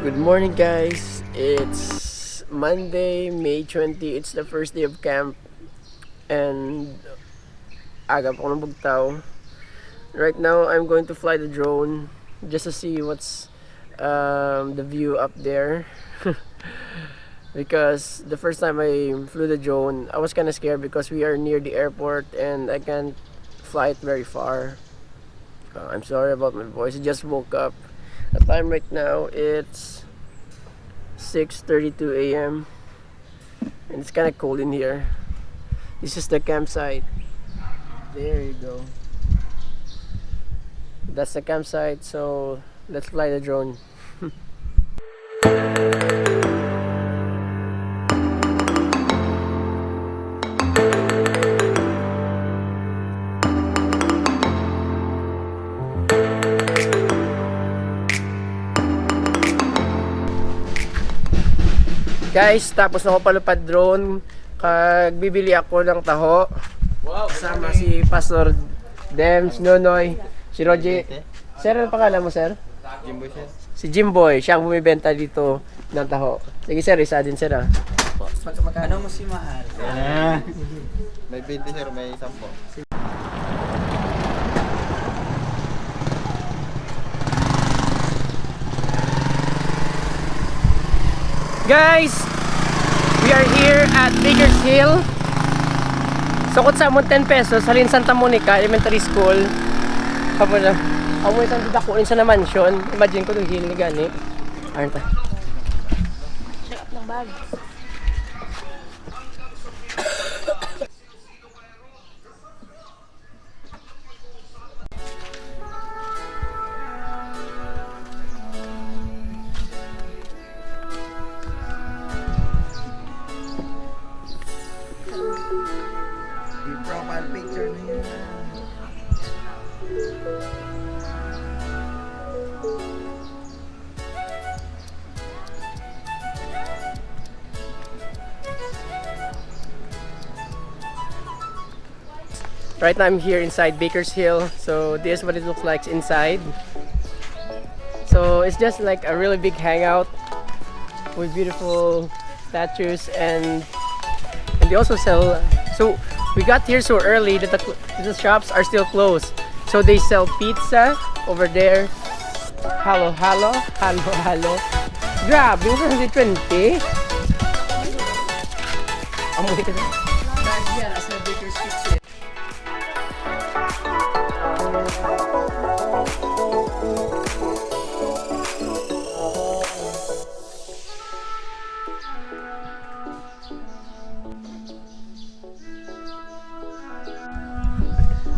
Good morning guys, it's Monday, May 20. It's the first day of camp and aga pa ako ng bugtaw. Right now I'm going to fly the drone just to see what's the view up there. Because the first time I flew the drone I was kind of scared because we are near the airport and I can't fly it very far. I'm sorry about my voice, I just woke up. The time right now it's 6:32 a.m. and it's kind of cold in here. This is the campsite. There you go. That's the campsite, so let's fly the drone. Guys, tapos na ako palupad drone. Bibili ako ng taho. Wow, kasama si Pastor Dems, Nonoy, si Roger. Sir, ano pangalan mo, sir? Jimboy, sir. Si Jimboy, siya ang bumibenta dito ng taho. Sige sir, isa din sir ah. Ano mo si Mahal? May 20, sir, may 10. Guys, we are here at Baker's Hill. Sukot sa amon 10 pesos, halin Santa Monica Elementary School. Kapo na. Amo isang dakuin sa na mansion. Imagine ko itong hill ni gani. Ayun ta. Check up ng bag. Profile picture niya. Right now I'm here inside Baker's Hill. So this is what it looks like inside. So it's just like a really big hangout with beautiful statues and they also sell. So we got here so early that the shops are still closed. So they sell pizza over there. Halo. Grabe, 120. Amoy ka na. Yan, as na Baker's Pizza.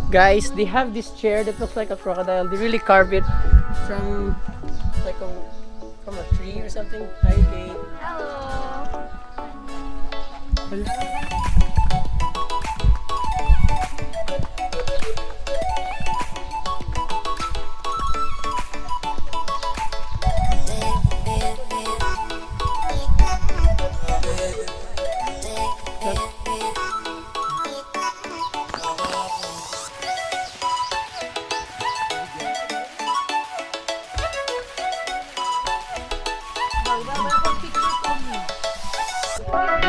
Guys, they have this chair that looks like a crocodile. They really carve it from from a tree or something. Hi, Kate. Hello.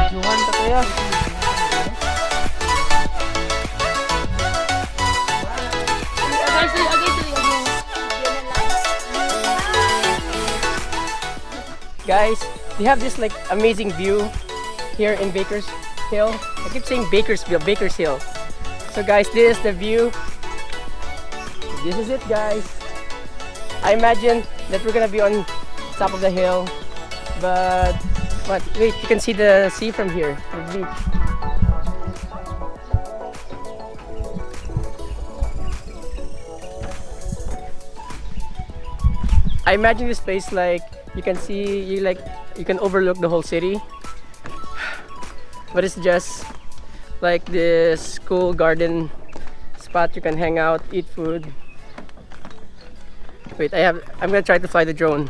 Juhan pa kaya. Guys, they have this like amazing view here in Baker's Hill. I keep saying Bakersville, Baker's Hill. So guys, this is the view. This is it, guys. I imagine that we're gonna be on top of the hill, but wait, you can see the sea from here, the beach. I imagine this place like you can see, you can overlook the whole city, but it's just like this cool garden spot. You can hang out, eat food. Wait, I'm gonna try to fly the drone.